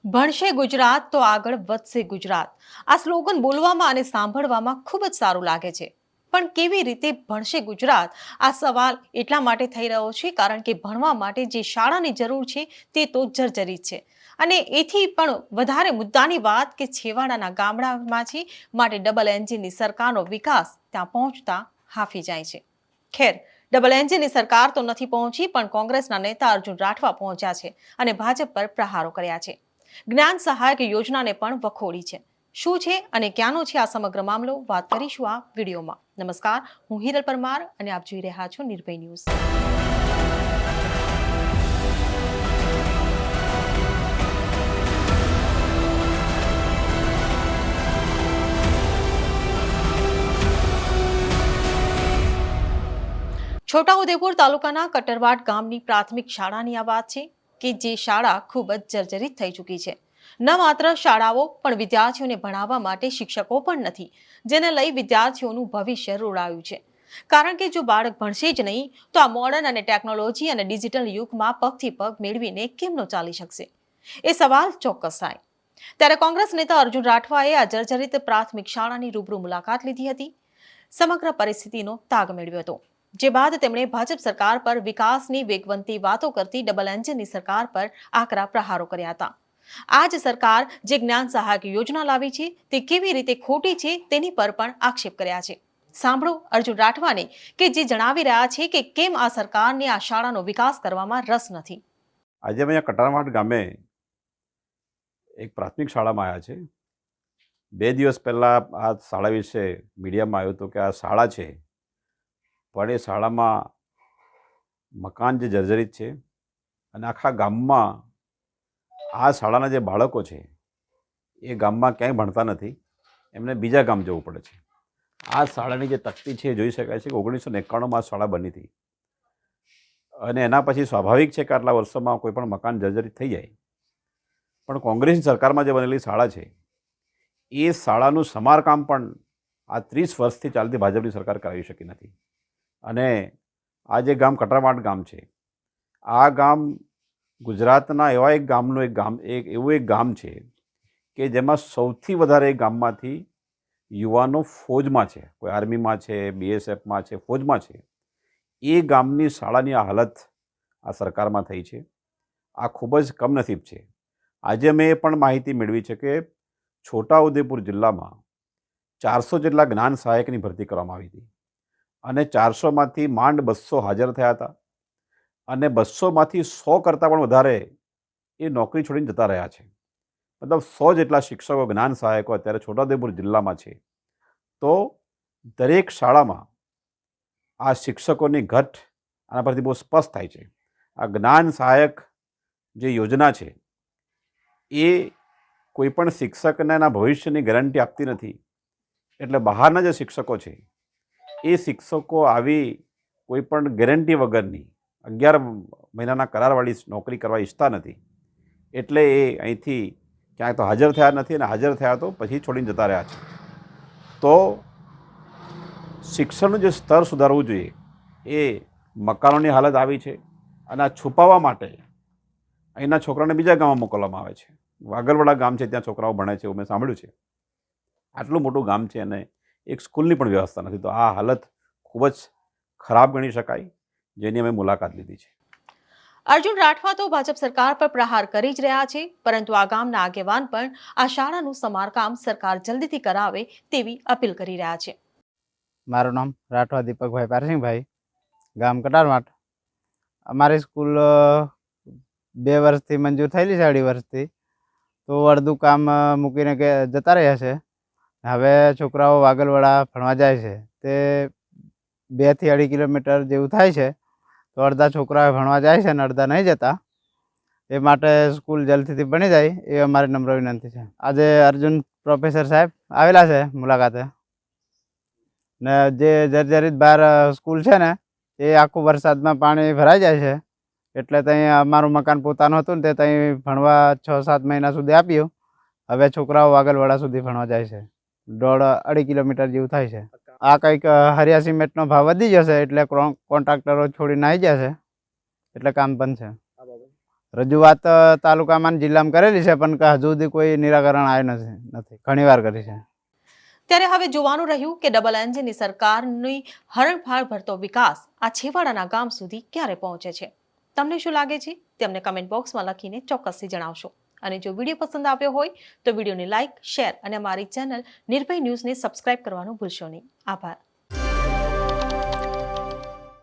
ભણશે ગુજરાત તો આગળ વધશે ગુજરાત. આ સ્લોગન બોલવામાં અને સાંભળવામાં ખૂબ જ સારું લાગે છે. પણ કેવી રીતે ભણશે ગુજરાત? આ સવાલ એટલા માટે થઈ રહ્યો છે કારણ કે ભણવા માટે જે શાળાની જરૂર છે તે તો જર્જરિત છે. અને એથી પણ વધારે મુદ્દાની વાત કે છેવાડાના ગામડામાં છે, માટે ડબલ એન્જિનની સરકારનો વિકાસ ત્યાં પહોંચતા હાફી જાય છે. ખેર, ડબલ એન્જિનની સરકાર તો નથી પહોંચી, પણ કોંગ્રેસના નેતા અર્જુન રાઠવા પહોંચ્યા છે અને ભાજપ પર પ્રહારો કર્યા છે. જ્ઞાન સહાયક યોજનાને પણ વખોડી છે. શું છે અને ક્યાંનો છે આ સમગ્ર મામલો, વાત કરીશું આ વિડીયોમાં. નમસ્કાર, હું હિરલ પરમાર અને આપ જોઈ રહ્યા છો નિર્ભય ન્યૂઝ. છોટાઉદેપુર તાલુકાના કટરવાડ ગામની પ્રાથમિક શાળાની આ વાત છે કે જે શાળા ખૂબ જ જર્જરિત થઈ ચૂકી છે. ન માત્ર શાળાઓ, પણ વિદ્યાર્થીઓને ભણાવવા માટે શિક્ષકો પણ નથી, જેને લઈ વિદ્યાર્થીઓનું ભવિષ્ય રોડાયું છે. કારણ કે જો બાળક ભણશે જ નહીં તો આ મોડર્ન અને ટેકનોલોજી અને ડિજિટલ યુગમાં પગથી પગ મેળવીને કેમનો ચાલી શકશે? એ સવાલ ચોક્કસ થાય. ત્યારે કોંગ્રેસ નેતા અર્જુન રાઠવાએ આ જર્જરિત પ્રાથમિક શાળાની રૂબરૂ મુલાકાત લીધી હતી, સમગ્ર પરિસ્થિતિનો તાગ મેળવ્યો હતો. જે બાદ તેમણે ભાજપ સરકાર પર વિકાસની વેગવંતી વાતો કરતી ડબલ એન્જિનની સરકાર પર આકરા પ્રહારો કર્યા હતા. આ જ સરકાર જે જ્ઞાન સહાયક યોજના લાવી છે તે કેવી રીતે ખોટી છે તેની પર પણ આક્ષેપ કર્યા છે. સાંભળો અર્જુન રાઠવાને કે જે જણાવી રહ્યા છે કે કેમ આ સરકારને આ શાળાનો વિકાસ કરવામાં રસ નથી. આજે અમે કટારવાડ ગામે એક પ્રાથમિક શાળામાં આવ્યા છે. 2 દિવસ પહેલાં આ શાળા વિશે મીડિયામાં આવ્યું હતું કે આ શાળા છે, પણ એ શાળામાં મકાન જે જર્જરિત છે અને આખા ગામમાં આ શાળાના જે બાળકો છે એ ગામમાં ક્યાંય ભણતા નથી, એમને બીજા ગામ જવું પડે છે. આ શાળાની જે તકતી છે એ જોઈ શકાય છે કે 1991માં આ શાળા બની હતી અને એના પછી સ્વાભાવિક છે કે આટલા વર્ષોમાં કોઈ પણ મકાન જર્જરિત થઈ જાય. પણ કોંગ્રેસની સરકારમાં જે બનેલી શાળા છે એ શાળાનું સમારકામ પણ આ 30 વર્ષથી ચાલતી ભાજપની સરકાર કરાવી શકી નથી. અને આ જે ગામ કટરાવાડ ગામ છે, આ ગામ ગુજરાતના એવા એક એવું એક ગામ છે કે જેમાં સૌથી વધારે એ ગામમાંથી યુવાનો ફોજમાં છે, કોઈ આર્મીમાં છે, BSFમાં છે, ફોજમાં છે. એ ગામની શાળાની આ હાલત આ સરકારમાં થઈ છે. આ ખૂબ જ કમનસીબ છે. આજે મેં એ પણ માહિતી મેળવી છે કે છોટાઉદેપુર જિલ્લામાં 400 જેટલા જ્ઞાન સહાયકની ભરતી કરવામાં આવી હતી અને 400માંથી માંડ 200 હાજર થયા હતા અને 200માંથી 100 કરતાં પણ વધારે એ નોકરી છોડીને જતા રહ્યા છે. મતલબ 100 જેટલા શિક્ષકો, જ્ઞાન સહાયકો અત્યારે છોટાઉદેપુર જિલ્લામાં છે. તો દરેક શાળામાં આ શિક્ષકોની ઘટ આના પરથી બહુ સ્પષ્ટ થાય છે. આ જ્ઞાન સહાયક જે યોજના છે એ કોઈપણ શિક્ષકને એના ભવિષ્યની ગેરંટી આપતી નથી. એટલે બહારના જે શિક્ષકો છે એ શિક્ષકો આવી કોઈ પણ ગેરંટી વગરની 11 મહિનાના કરારવાળી નોકરી કરવા ઈચ્છતા નથી. એટલે એ અહીંથી ક્યાંય તો હાજર થયા નથી અને હાજર થયા તો પછી છોડીને જતા રહ્યા છે. તો શિક્ષણનું જે સ્તર સુધારવું જોઈએ, એ મકાનોની હાલત આવી છે અને આ છુપાવવા માટે અહીંના છોકરાઓને બીજા ગામમાં મોકલવામાં આવે છે. વાગલવાડા ગામ છે, ત્યાં છોકરાઓ ભણે છે એવું મેં સાંભળ્યું છે. આટલું મોટું ગામ છે અને એક સ્કૂલની પણ વ્યવસ્થા નથી. તો આ હાલત ખૂબ જ ખરાબ ગણી શકાય, જેની અમે મુલાકાત લીધી છે. અર્જુન રાઠવા તો ભાજપ સરકાર પર પ્રહાર કરી જ રહ્યા છે, પરંતુ આ ગામના આગેવાન પણ આ શાળાનું સમારકામ સરકાર જલ્દીથી કરાવે તેવી અપીલ કરી રહ્યા છે. મારું નામ રાઠવા દીપકભાઈ પારસિંગભાઈ, ગામ કટારવાડ. અમારી સ્કૂલ 2 વર્ષથી મંજૂર થયેલી છે, 2.5 વર્ષથી. તો અડધું કામ મૂકીને જતા રહ્યા છે. હવે છોકરાઓ વાગલવાડા ભણવા જાય છે. તે 2 થી 2.5 કિલોમીટર જેવું થાય છે. તો અડધા છોકરાઓ ભણવા જાય છે અને અડધા નહીં જતા. એ માટે સ્કૂલ જલ્દીથી બની જાય એ અમારી નમ્ર વિનંતી છે. આજે અર્જુન પ્રોફેસર સાહેબ આવેલા છે મુલાકાતે. ને જે જર્જરિત બહાર સ્કૂલ છે ને એ આખું વરસાદમાં પાણી ભરાઈ જાય છે. એટલે ત્યાં અમારું મકાન પોતાનું હતું ને તે ત્યાં ભણવા 6-7 મહિના સુધી આપ્યું. હવે છોકરાઓ વાગલવાડા સુધી ભણવા જાય છે. 1.5-2.5 કિલોમીટર જેવું થાય છે. આ કંઈક હરિયા સિમેન્ટનો ભાવ વધી જશે એટલે કોન્ટ્રાક્ટરો છોડીને આવી જશે, એટલે કામ બંધ છે. રજૂઆત તાલુકામાં અને જિલ્લામાં કરેલી છે, પણ હજુ સુધી કોઈ નિરાકરણ આવ્યું નથી. ઘણીવાર કરી છે. ત્યારે હવે જોવાનું રહ્યું કે ડબલ એન્જિનની સરકારની હરણફાળ ભરતો વિકાસ આ છેવાડાના ગામ સુધી ક્યારે પહોંચે છે. તમને શું લાગે છે તે અમને કમેન્ટ બોક્સમાં લખીને ચોક્કસથી જણાવશો. અને જો વિડીયો પસંદ આવ્યો હોય તો વિડીયોને લાઇક, શેર અને અમારી ચેનલ નિર્ભય ન્યૂઝને સબસ્ક્રાઇબ કરવાનું ભૂલશો નહીં. આભાર.